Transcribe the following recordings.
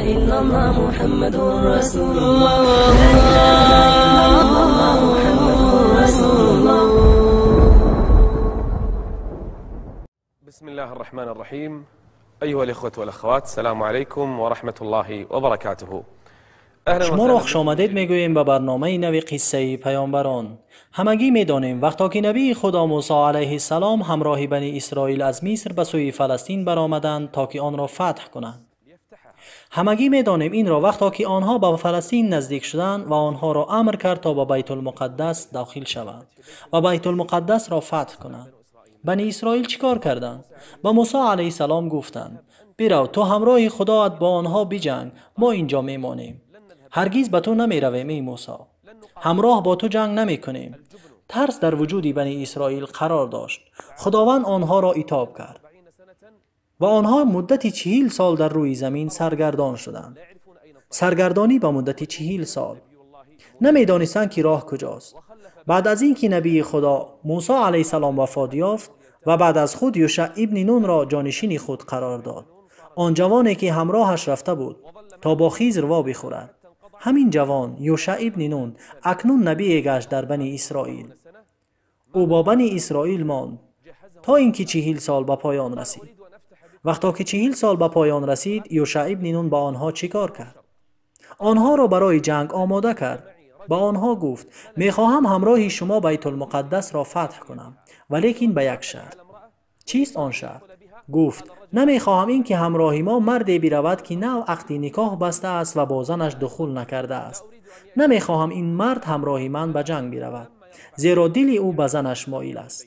إلا الله محمد رسول الله لا إله إلا الله محمد رسول الله. بسم الله الرحمن الرحيم. أيها الإخوة والأخوات، السلام عليكم ورحمة الله وبركاته. شما را خوش آمدید میگوییم به برنامه نوی قصه پیامبران. همگی میدانیم وقتا که نبی خدا موسی علیه السلام همراه بنی اسرائیل از مصر به سوی فلسطین برآمدند تا که آن را فتح کنند. همگی میدانیم این را وقتا که آنها به فلسطین نزدیک شدند و آنها را امر کرد تا به بیت المقدس داخل شوند و بیت المقدس را فتح کنند. بنی اسرائیل چیکار کردند؟ به موسی علیه السلام گفتند برو تو همراه خداوند با آنها بجنگ، ما اینجا میمانیم. هرگز به تو نمی رویم ای موسی، همراه با تو جنگ نمی کنیم. ترس در وجود بنی اسرائیل قرار داشت. خداوند آنها را عتاب کرد و آنها مدت 40 سال در روی زمین سرگردان شدند. سرگردانی به مدت 40 سال. نمی دانستند که راه کجاست. بعد از اینکه نبی خدا موسی علیه السلام وفات یافت و بعد از خود یوشع ابن نون را جانشین خود قرار داد، آن جوانی که همراهش رفته بود تا با خضر وا بخورد، همین جوان یوشع ابن نون اکنون نبی گشت در بنی اسرائیل. او با بنی اسرائیل ماند تا اینکه 40 سال به پایان رسید. وقتا که 40 سال به پایان رسید، یوشع ابن نون با آنها چیکار کرد؟ آنها را برای جنگ آماده کرد. با آنها گفت میخواهم همراه شما بیت المقدس را فتح کنم، ولیکن به یک شرط. چیست آن شرط؟ گفت نمیخواهم این که همراه ما مردی برود که نه عقد نکاح بسته است و با زنش دخول نکرده است. نمیخواهم این مرد همراه من به جنگ برود، زیرا دل او به زنش مایل است.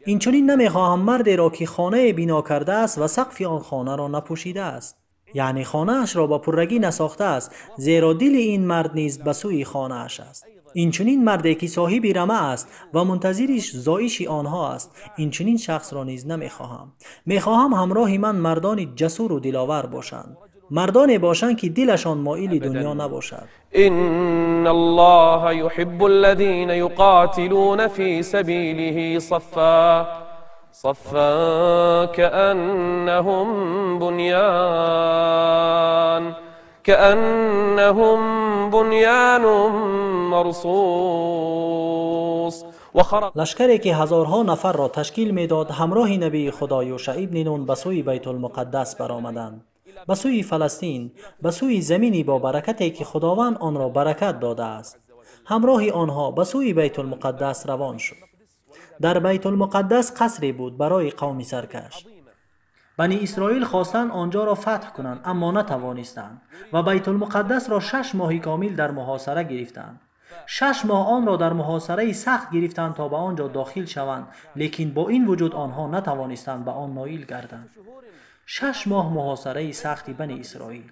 اینچنین نمیخواهم مردی را که خانه بنا کرده است و سقف آن خانه را نپوشیده است، یعنی خانه اش را با پررگی نساخته است، زیرا دل این مرد نیز به سوی خانه اش است. اینچنین مردی که صاحب رمه است و منتظرش زایش آنها است، اینچنین شخص را نیز نمیخواهم. میخواهم همراه من مردان جسور و دلاور باشند، مردانی باشند که دلشان مایل دنیا نباشد. إن الله يحب الذين يقاتلون في سبيله صفا كأنهم بنيان مرصوص. لشکری که هزارها نفر را تشکیل میداد همراه نبی خدا یوشع ابن نون به سوی بیت المقدس برآمدند، به سوی فلسطین، به سوی زمینی با برکتی که خداوند آن را برکت داده است. همراه آنها به سوی بیت المقدس روان شد. در بیت المقدس قصری بود برای قوم سرکش. بنی اسرائیل خواستند آنجا را فتح کنند اما نتوانستند و بیت المقدس را 6 ماه کامل در محاصره گرفتند. 6 ماه آن را در محاصره سخت گرفتند تا به آنجا داخل شوند، لیکن با این وجود آنها نتوانستند به آن نائل گردند. 6 ماه محاصره سختی بنی اسرائیل.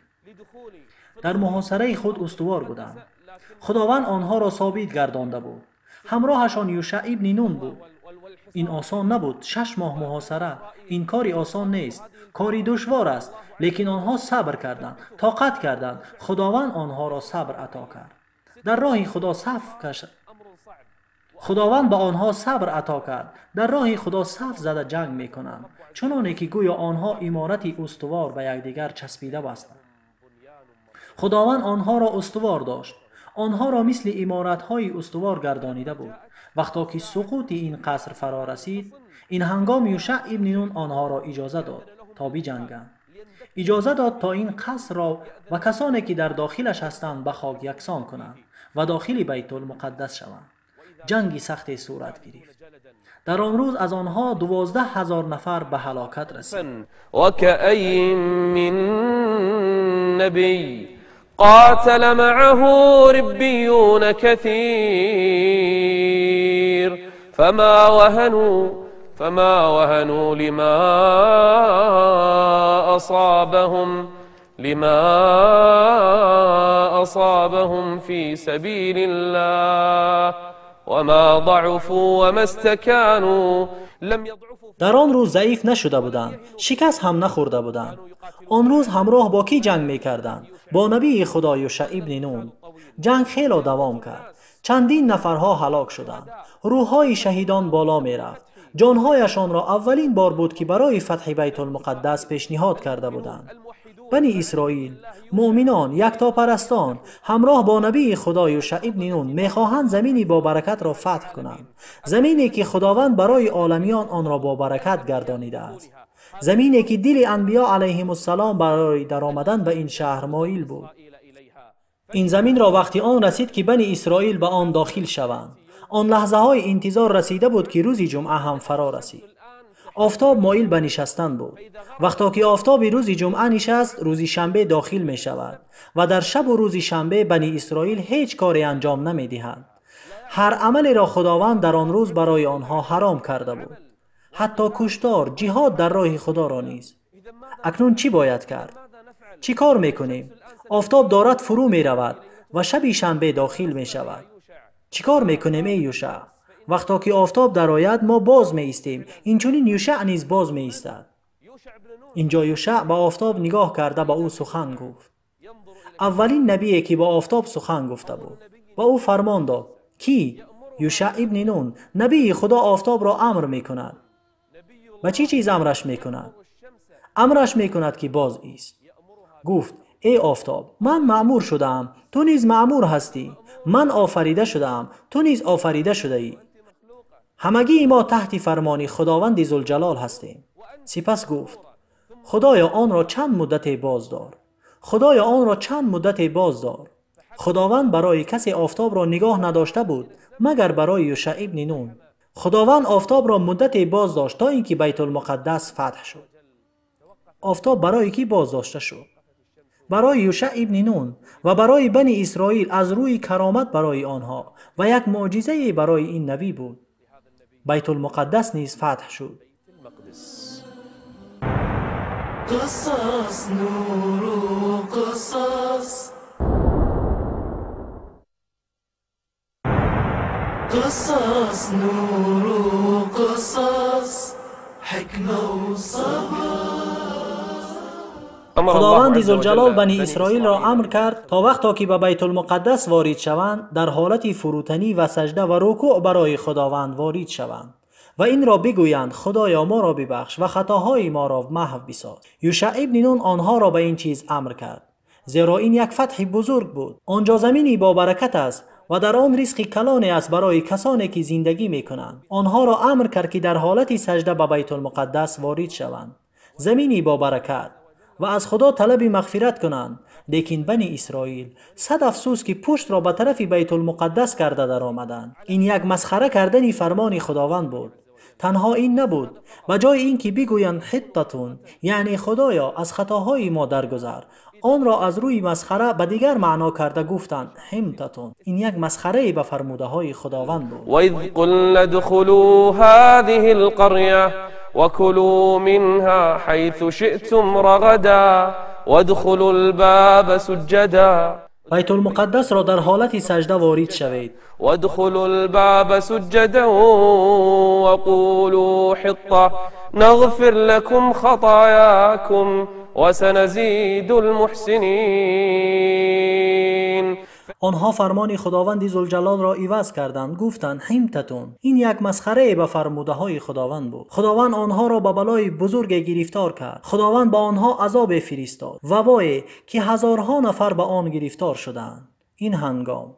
در محاصره خود استوار بودند. خداوند آنها را ثابت گردانده بود. همراهشان یوشع ابن نون بود. این آسان نبود. 6 ماه محاصره این کاری آسان نیست، کاری دشوار است، لیکن آنها صبر کردند، طاقت کردند. خداوند آنها را صبر عطا کرد. در راه خدا صف کشید. خداوند به آنها صبر عطا کرد. در راه خدا صف زده جنگ میکنند، چنانه که گویا آنها امارتی استوار به یکدیگر چسبیده بستند. خداوند آنها را استوار داشت. آنها را مثل امارت‌های استوار گردانیده بود. وقتا که سقوط این قصر فرا رسید، این هنگام یوشع ابن نون آنها را اجازه داد تا بجنگند. اجازه داد تا این قصر را و کسانی که در داخلش هستند به خاک یکسان کنند و داخل بیت المقدس شوند. جنگی سخت صورت گرفت. در آن روز از آنها 12,000 نفر به هلاکت رسید. وكأين من نبي قاتل معه ربيون كثير فما وهنوا لما أصابهم في سبيل الله وما ضعفوا وما استكانوا لم يضعفوا. در آن روز ضعیف نشده بودند، شکست هم نخورده بودند. آن روز همراه با کی جنگ میکردند؟ با نبی خدا یوشع ابن نون. جنگ خیلی دوام کرد. چندین نفرها هلاک شدند. روحهای شهیدان بالا میرفت. جانهایشان را اولین بار بود که برای فتح بیت المقدس پیشنهاد کرده بودند. بنی اسرائیل، مؤمنان، یکتاپرستان همراه با نبی خدا یوشع ابن نون میخواهند زمینی با برکت را فتح کنند، زمینی که خداوند برای عالمیان آن را با برکت گردانیده است، زمینی که دل انبیا علیهم السلام برای درآمدن به این شهر مایل بود. این زمین را وقتی آن رسید که بنی اسرائیل به آن داخل شوند، آن لحظه های انتظار رسیده بود که روز جمعه هم فرا رسید. آفتاب مایل به نشستن بود. وقتی که آفتاب روز جمعه نشست، روز شنبه داخل می شود و در شب و روز شنبه بنی اسرائیل هیچ کاری انجام نمی دهند. هر عملی را خداوند در آن روز برای آنها حرام کرده بود، حتی کشتار، جهاد در راه خدا را نیز. اکنون چی باید کرد؟ چی کار میکنیم؟ آفتاب دارد فرو می رود و شب شنبه داخل می شود. چی کار میکنیم ای یوشع؟ وقتی که آفتاب درآید ما باز می ایستیم، اینچنین یوشع نیز باز می ایستد. اینجا یوشع با آفتاب نگاه کرده با او سخن گفت. اولین نبیی که با آفتاب سخن گفته بود. با او فرمان داد. کی؟ یوشع ابن نون، نبی خدا آفتاب را امر می کند. و چی چیز امرش می کند؟ امرش می کند که باز ایست. گفت ای آفتاب، من مأمور شدم، تو نیز مأمور هستی. من آفریده شدم، تو نیز آفریده شده ای. همگی ما تحت فرمان خداوند ذوالجلال هستیم. سپس گفت خدایا آن را چند مدت باز دار. خدایا آن را چند مدت باز دار. خداوند برای کسی آفتاب را نگاه نداشته بود مگر برای یوشع ابن نون. خداوند آفتاب را مدت باز داشت تا اینکه بیت المقدس فتح شد. آفتاب برای کی باز داشته شد؟ برای یوشع ابن نون و برای بنی اسرائیل از روی کرامت برای آنها و یک معجزه برای این نبی بود. بیت المقدس نیز فتح شد. قصص نور قصص قصص نور قصص حكمة وصبر. خداوند ذوالجلال بنی اسرائیل را امر کرد تا وقتی که به بیت المقدس وارد شوند در حالت فروتنی و سجده و رکوع برای خداوند وارد شوند و این را بگویند خدایا ما را ببخش و خطاهای ما را محو بساز. یوشع ابن نون آنها را به این چیز امر کرد، زیرا این یک فتح بزرگ بود. آنجا زمینی با برکت است و در آن رزق کلانی است برای کسانی که زندگی میکنند. آنها را امر کرد که در حالت سجده به بیت المقدس وارد شوند، زمینی با برکت، و از خدا طلب مغفرت کنند. لیکن بنی اسرائیل صد افسوس که پشت را به طرف بیت المقدس کرده در آمدند. این یک مسخره کردن فرمان خداوند بود. تنها این نبود، به جای اینکه بگویند حطتون یعنی خدایا از خطاهای ما درگذر، آن را از روی مسخره به دیگر معنا کرده گفتند حمتتون. این یک مسخره به فرموده های خداوند بود. و اذ قلنا ادخلوا هذه القرية وكلوا منها حيث شئتم رغدا وادخلوا الباب سجدا. بیت المقدس را در حالت سجده وارد شوید. وادخلوا الباب سجدا وقولوا حطة نغفر لكم خطاياكم وسنزيد المحسنين. آنها فرمان خداوند ذوالجلال را عوض کردند، گفتند حمتتون. این یک مسخره به فرموده های خداوند بود. خداوند آنها را به بلای بزرگ گرفتار کرد. خداوند با آنها عذاب فرستاد، وبایی که هزارها نفر به آن گرفتار شدند. این هنگام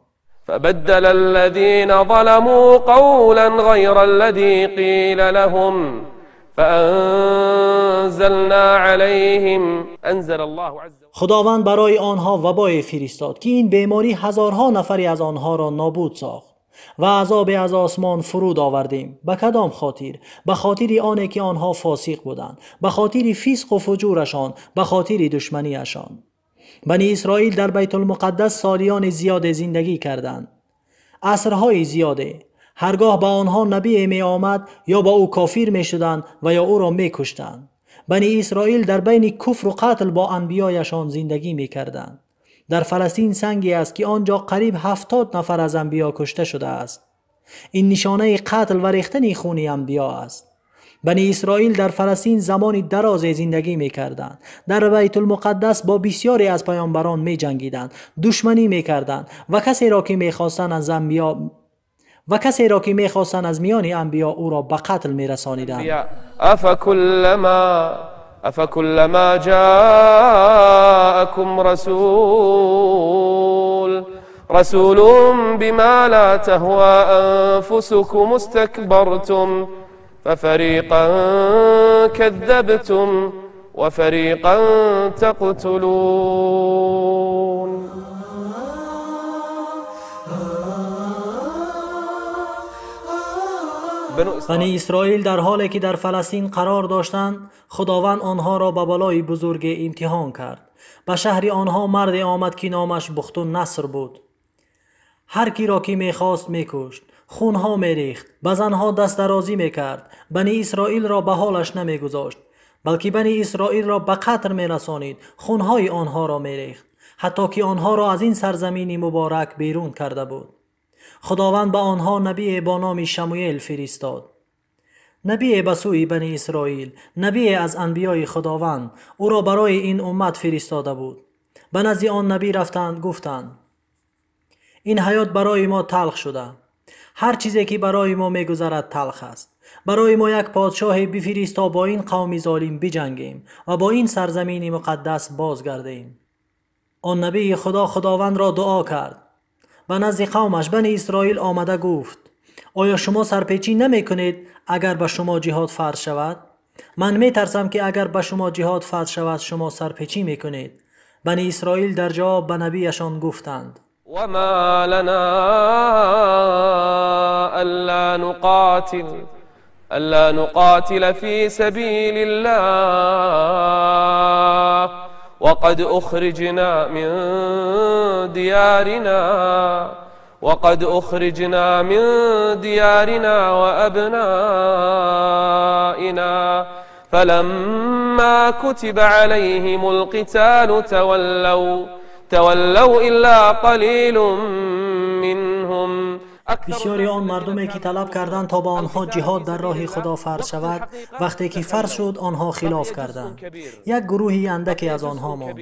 فبدل الذين ظلموا قولا غير الذي قيل لهم فأنزلنا عليهم انزل الله عز وجل. خداوند برای آنها وبای فرستاد که این بیماری هزارها نفری از آنها را نابود ساخت و عذاب از آسمان فرود آوردیم. به کدام خاطر؟ به خاطر آنه که آنها فاسق بودند، به خاطر فسق و فجورشان، به خاطر دشمنیشان. بنی اسرائیل در بیت المقدس سالیان زیاد زندگی کردند، عصرهای زیاده. هرگاه با آنها نبی می آمد یا با او کافر می شدند و یا او را می کشتند. بنی اسرائیل در بین کفر و قتل با انبیایشان زندگی می کردند. در فلسطین سنگی است که آنجا قریب 70 نفر از انبیا کشته شده است. این نشانه قتل و ریختن خون انبیا است. بنی اسرائیل در فلسطین زمانی دراز زندگی می کردند. در بیت المقدس با بسیاری از پیامبران می جنگیدند، دشمنی می کردند و کسی را که می خواستند از میان انبیا او را به قتل می رسانیدند. أفكلما جاءكم رسول بما لا تهوى أنفسكم استكبرتم ففريقا كذبتم وفريقا تقتلون. بنی اسرائیل در حالی که در فلسطین قرار داشتند، خداوند آنها را به بلای بزرگ امتحان کرد. به شهر آنها مرد آمد که نامش بختون نصر بود. هر کی را که میخواست میکشت، خونها میریخت، به زنها دست درازی میکرد. بنی اسرائیل را به حالش نمیگذاشت، بلکه بنی اسرائیل را به قتل میرسانید، خونهای آنها را میریخت، حتی که آنها را از این سرزمین مبارک بیرون کرده بود. خداوند به آنها نبی با نام شموئیل فرستاد. نبی به سوی بنی اسرائیل، نبی از انبیای خداوند، او را برای این امت فرستاده بود. به نزد آن نبی رفتند، گفتند: این حیات برای ما تلخ شده. هر چیزی که برای ما میگذرد تلخ است. برای ما یک پادشاه بفرست تا با این قوم ظالم بجنگیم و با این سرزمین مقدس بازگردیم. آن نبی خداوند را دعا کرد. به نزد قومش بنی اسرائیل آمده گفت: آیا شما سرپیچی نمی کنید اگر به شما جهاد فرض شود؟ من می ترسم که اگر به شما جهاد فرض شود شما سرپیچی می کنید. بنی اسرائیل در جواب به نبیشان گفتند: وما لنا ألا نقاتل في سبيل الله وقد أخرجنا من ديارنا وأبنائنا فلما كتب عليهم القتال تولوا إلا قليل منهم. بسیاری آن مردمی که طلب کردند تا با آنها جهاد در راه خدا فرض شود، وقتی که فرض شد آنها خلاف کردند. یک گروهی اندکی از آنها ماند.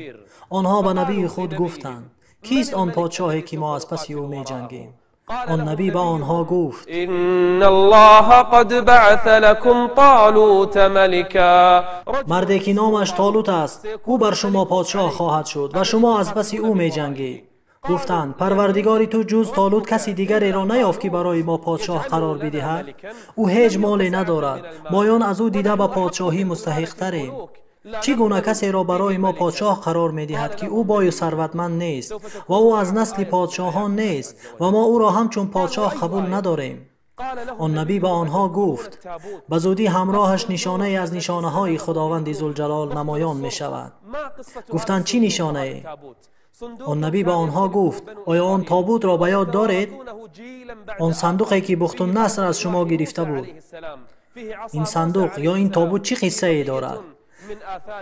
آنها به نبی خود گفتند: کیست آن پادشاهی که ما از پس او می جنگیم؟ آن نبی به آنها گفت: ان الله قد بعث لكم طالوت ملکا. مردی که نامش طالوت است، او بر شما پادشاه خواهد شد و شما از پس او می جنگید. گفتند: پروردگاری تو جز طالوت کسی دیگری را نیافت که برای ما پادشاه قرار بدهد؟ او هیچ مالی ندارد، مایان از او دیده به پادشاهی مستحق تریم. چگونه کسی را برای ما پادشاه قرار می دهد که او بای ثروتمند نیست و او از نسل پادشاهان نیست و ما او را همچون پادشاه قبول نداریم؟ آن نبی به آنها گفت: به زودی همراهش نشانه از نشانه های خداوند ذوالجلال نمایان می شود. گفتند: چی نشانه ای؟ آن نبی به آنها گفت: آیا آن تابوت را به یاد دارید؟ آن صندوقی که بختون نصر از شما گرفته بود. این صندوق یا این تابوت چه قصه ای دارد؟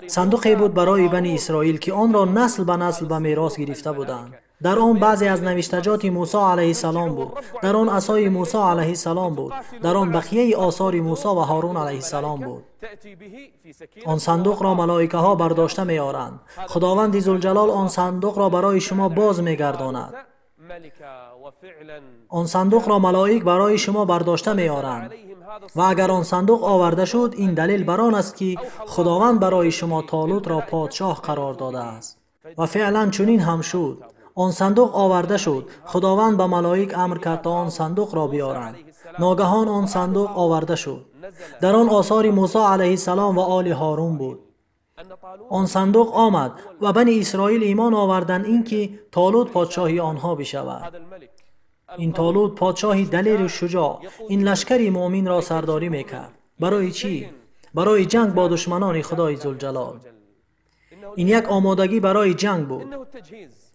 صندوقی بود برای بنی اسرائیل که آن را نسل به نسل به میراث گرفته بودند. در آن بعضی از نوشتجات موسی علیه السلام بود، در آن عصای موسی علیه السلام بود، در آن بقیه آثار موسی و هارون علیه السلام بود. آن صندوق را ملائکه ها برداشته می آرند. خداوند ذوالجلال آن صندوق را برای شما باز می گرداند. آن صندوق را ملائک برای شما برداشته می آرند. و اگر آن صندوق آورده شد، این دلیل بر آن است که خداوند برای شما طالوت را پادشاه قرار داده است. و فعلا چنین هم شد. آن صندوق آورده شد. خداوند به ملائک امر کرد تا آن صندوق را بیارند. ناگهان آن صندوق آورده شد. در آن آثار موسی علیه السلام و آل هارون بود. آن صندوق آمد و بنی اسرائیل ایمان آوردند اینکه طالوت پادشاهی آنها بشود. این طالوت پادشاهی دلیر و شجاع این لشکری مؤمن را سرداری میکرد. برای چی؟ برای جنگ با دشمنان خدای ذوالجلال. این یک آمادگی برای جنگ بود.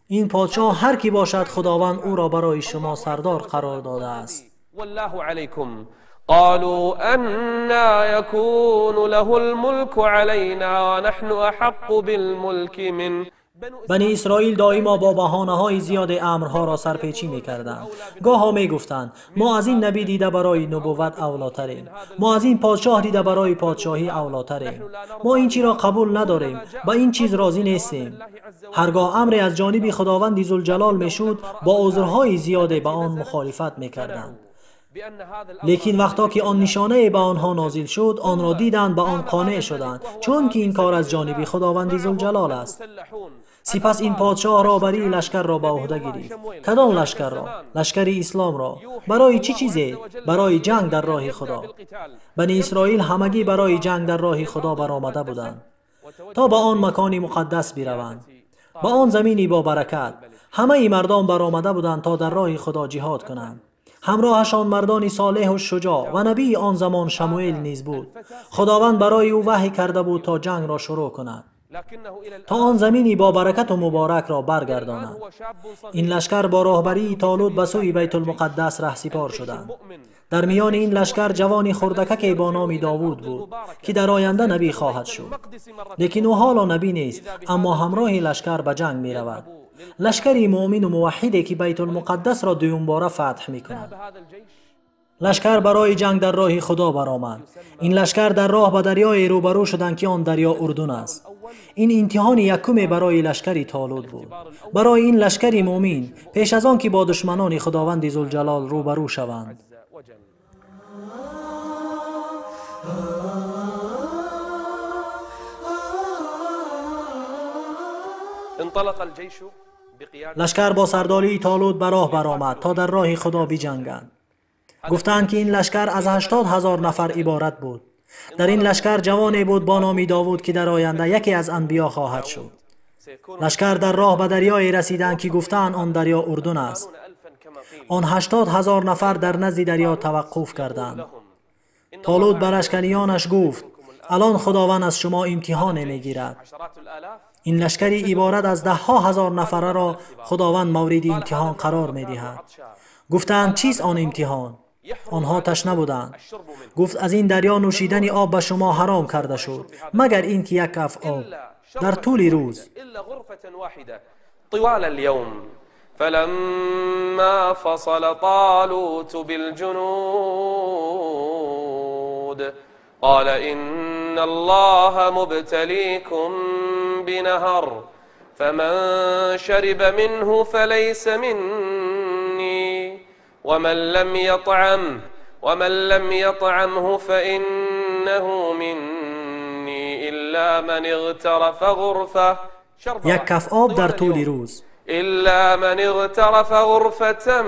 این پادشاه هر کی باشد خداوند او را برای شما سردار قرار داده است. والله علیکم. قالوا أنا يكون له الملك علينا ونحن أحق بالملك منه. بنی اسرائیل دائما با بهانه‌های زیاد امرها را سرپیچی می‌کردند. گاها می‌گفتند: ما از این نبی دیده برای نبوت اولاتریم، ما از این پادشاه دیده برای پادشاهی اولاتریم، ما این چیز را قبول نداریم، با این چیز راضی نیستیم. هرگاه امری از جانب خداوند ذوالجلال میشد، با عذرهای زیاده به آن مخالفت می‌کردند. لیکن وقتا که آن نشانه به آنها نازل شد، آن را دیدند، به آن قانع شدند، چون که این کار از جانب خداوند ذوالجلال است. سپس این پادشاه رهبری لشکر را به عهده گرفت. کدام لشکر را؟ لشکر اسلام را. برای چه چیزی؟ برای جنگ در راه خدا. بنی اسرائیل همگی برای جنگ در راه خدا برآمده بودند تا به آن مکان مقدس بروند، به آن زمینی با برکت. همه مردم برآمده بودند تا در راه خدا جهاد کنند. همراهشان مردان صالح و شجاع و نبی آن زمان شموئیل نیز بود. خداوند برای او وحی کرده بود تا جنگ را شروع کند، تا آن زمینی با برکت و مبارک را برگرداند. این لشکر با راهبری طالوت به سوی بیت المقدس رهسپار شدند. در میان این لشکر جوانی خردکک با نام داوود بود که در آینده نبی خواهد شد. لیکن او حالا نبی نیست، اما همراه لشکر به جنگ می رود. لشکری مؤمن و موحدی که بیت المقدس را دوم باره فتح می کند. لشکر برای جنگ در راه خدا برآمد. این لشکر در راه به دریای روبرو شدند که آن دریا اردن است. این امتحان یکم برای لشکری طالوت بود. برای این لشکری مؤمن پیش از آن که با دشمنان خداوند ذوالجلال روبرو شوند. لشکر با سرداری طالوت به راه برآمد تا در راه خدا بجنگند. گفتند که این لشکر از 80,000 نفر عبارت بود. در این لشکر جوانی بود با نام داوود که در آینده یکی از انبیا خواهد شد. لشکر در راه به دریای رسیدند که گفتند آن دریا اردن است. آن 80,000 نفر در نزد دریا توقف کردند. طالوت بر لشکریانش گفت الان خداوند از شما امتحان میگیرد. این لشکری عبارت از 10,000 نفره را خداوند مورد امتحان قرار میدهد. گفتند چیست آن امتحان؟ آنها تشنه بودند. گفت از این دریا نوشیدن آب به شما حرام کرده شد مگر این که یک کف آب در طول روز. طوال اليوم فلما فصل طالوت بالجنود قال إن الله مبتليكم بنهر فمن شرب منه فليس مني ومن لم يطعمه فإنه مني إلا من اغترف غرفة یک کف آب در طول روز. إلا من اغترف غرفة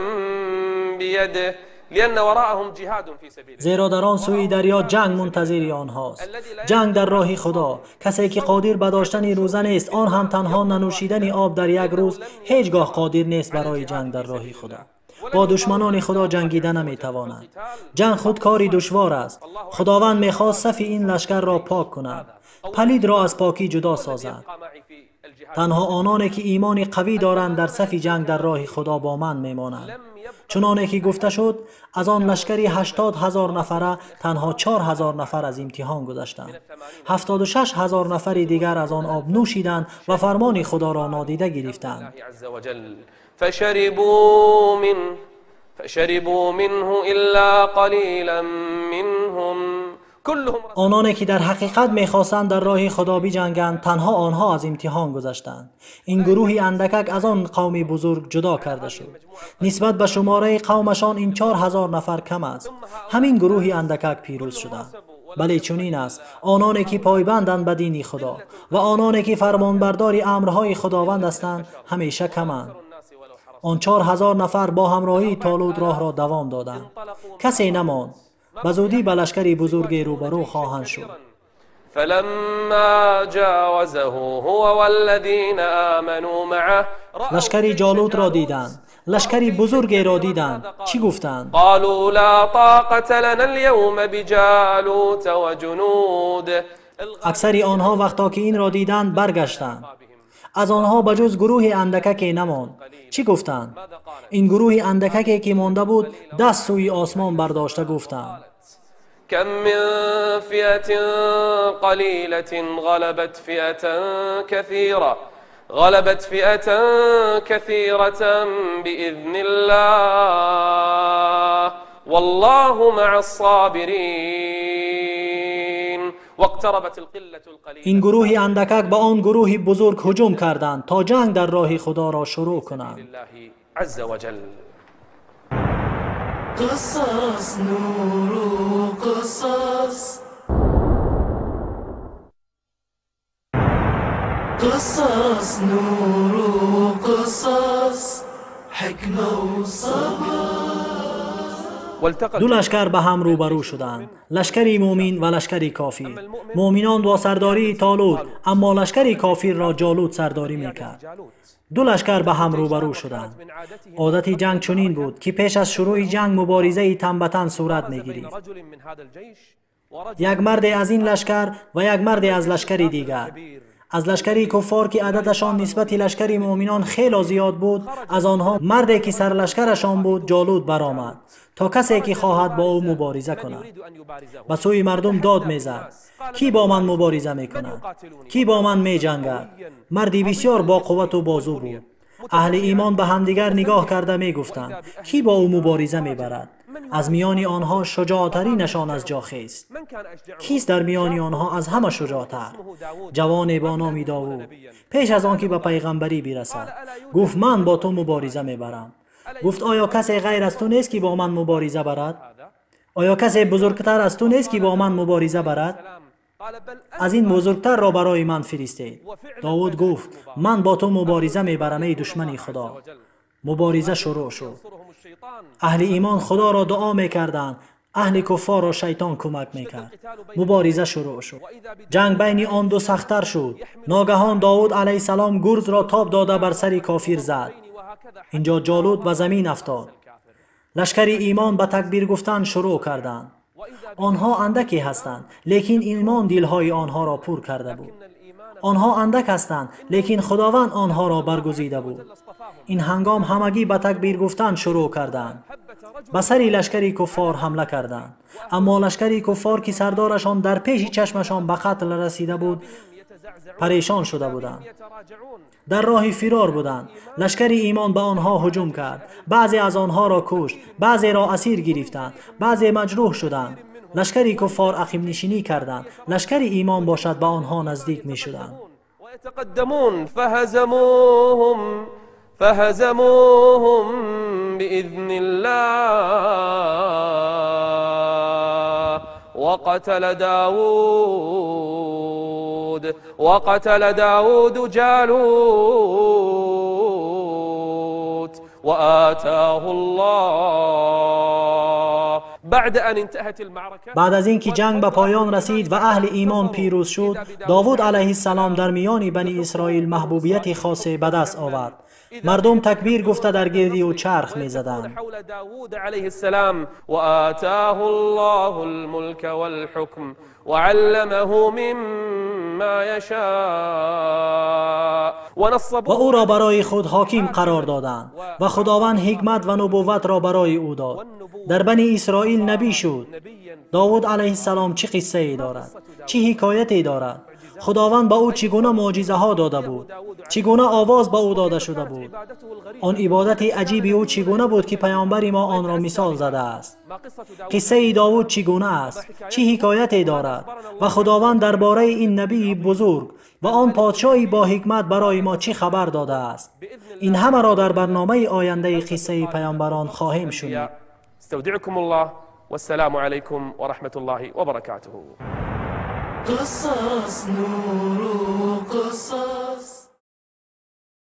بيده لأن وراءهم جهاد في سبيل الله. زیرا در آن سوی دریا جنگ منتظر آنهاست. جنگ در راه خدا. کسی که قادر به داشتن روزه نیست، آن هم تنها ننوشیدن آب در یک روز، هیچگاه قادر نیست برای جنگ در راه خدا. با دشمنان خدا جنگیدن نمیتواند. جنگ خود کاری دشوار است. خداوند میخواست صف این لشکر را پاک کند، پلید را از پاکی جدا سازد. تنها آنانی که ایمان قوی دارند در صف جنگ در راه خدا با من میمانند. چنانه که گفته شد از آن لشکری 80,000 نفره تنها 4,000 نفر از امتحان گذشتند. 76,000 نفر دیگر از آن آب نوشیدند و فرمان خدا را نادیده گرفتند. فشربوا منه الا قلیلا منهم. آنانی که در حقیقت میخواستند در راه خدا بجنگند تنها آنها از امتحان گذشتند. این گروهی اندکک از آن قوم بزرگ جدا کرده شد. نسبت به شماره قومشان این 4,000 نفر کم است. همین گروهی اندکک پیروز شدند. بله چنین است. آنانی که پایبندند به دین خدا و آنانی که فرمانبردار امرهای خداوند هستند همیشه کمند. آن 4,000 نفر با همراهی طالوت راه را دوام دادند. کسی نماند. به زودی به لشکری بزرگ روبرو خواهند شد. فلما جاوزه هو والذین آمنوا معه لشکری جالوت را دیدند. لشکری بزرگ را دیدند. چی گفتند؟ قالوا لا طاقة لنا اليوم بجالوت وجنوده. اکثر آنها وقتا که این را دیدند برگشتند. از آنها بجز گروه اندککی نماند. چی گفتند؟ این گروه اندککی که مانده بود دست سوی آسمان برداشته گفتند كم من فئة قليلة غلبت فئة كثيرة بإذن الله والله مع الصابرين. این گروه اندکک به آن گروه بزرگ هجوم کردند تا جنگ در راه خدا را شروع کنند. قصص نور قصص قصص نور قصص حكمة وصبر. دو لشکر به هم روبرو شدند، لشکری مومن و لشکری کافر. مومنان با سرداری طالوت، اما لشکری کافر را جالوت سرداری میکرد. دو لشکر به هم روبرو شدند. عادت جنگ چنین بود که پیش از شروع جنگ مبارزه تن به تن صورت میگیرید. یک مرد از این لشکر و یک مرد از لشکری دیگر، از لشکری کفار که عددشان نسبت لشکری مؤمنان خیلی زیاد بود، از آنها مردی که سر لشکرشان بود جالوت برآمد تا کسی که خواهد با او مبارزه کند. به سوی مردم داد میزد: کی با من مبارزه میکند؟ کی با من میجنگد؟ مردی بسیار با قوت و بازو بود. اهل ایمان به همدیگر نگاه کرده میگفتند: کی با او مبارزه میبرد؟ از میان آنها شجاعترینشان از جا خیست. کیست در میان آنها از همه شجاعتر؟ جوان با نام داوود. پیش از آنکه به پیغمبری برسد گفت: من با تو مبارزه میبرم. گفت: آیا کسی غیر از تو نیست که با من مبارزه برد؟ آیا کسی بزرگتر از تو نیست که با من مبارزه برد؟ از این بزرگتر را برای من فرستید. داوود گفت: من با تو مبارزه میبرم ای دشمن خدا. مبارزه شروع شد. اهل ایمان خدا را دعا میکردند، اهل کفار را شیطان کمک میکرد. مبارزه شروع شد. جنگ بین آن دو سخت‌تر شد. ناگهان داوود علیه السلام گرز را تاب داده بر سر کافر زد. اینجا جالوت به زمین افتاد. لشکر ایمان به تکبیر گفتن شروع کردند. آنها اندکی هستند، لیکن ایمان دلهای آنها را پر کرده بود. آنها اندک هستند، لیکن خداوند آنها را برگزیده بود. این هنگام همگی به تکبیر گفتن شروع کردند. به سر لشکری کفار حمله کردند، اما لشکری کفار که سردارشان در پیش چشمشان به قتل رسیده بود پریشان شده بودند. در راه فرار بودند. لشکر ایمان به آنها هجوم کرد. بعضی از آنها را کشت، بعضی را اسیر گرفتند، بعضی مجروح شدند. لشکر کفار عقب نشینی کردند. لشکر ایمان باشد به آنها نزدیک می شدند. ويتقدمون فهزموهم بإذن الله وقتل داود جالوت وآتاه الله. بعد از اینکه جنگ به پایان رسید و اهل ایمان پیروز شد، داوود علیه السلام در میان بنی اسرائیل محبوبیت خاصی به دست آورد. مردم تکبیر گفته در گردی او چرخ می‌زدند. حول داوود علیه السلام و آتاه الله الملك والحكم وعلمه مما يشاء و او را برای خود حاکم قرار دادند و خداوند حکمت و نبوت را برای او داد. در بنی اسرائیل نبی شد. داوود علیه السلام چه قصه ای دارد؟ چه حکایتی دارد؟ خداوند با او چگونه معجزه ها داده بود؟ چگونه آواز با او داده شده بود؟ آن عبادت عجیبی او چگونه بود که پیامبر ما آن را مثال زده است؟ قصه داوود چگونه است؟ چه حکایتی دارد؟ و خداوند درباره این نبی بزرگ و آن پادشاهی با حکمت برای ما چه خبر داده است؟ این همه را در برنامه آینده قصه پیامبران خواهیم شنید. استودعكم الله والسلام عليكم ورحمة الله وبركاته. قصص نور قصص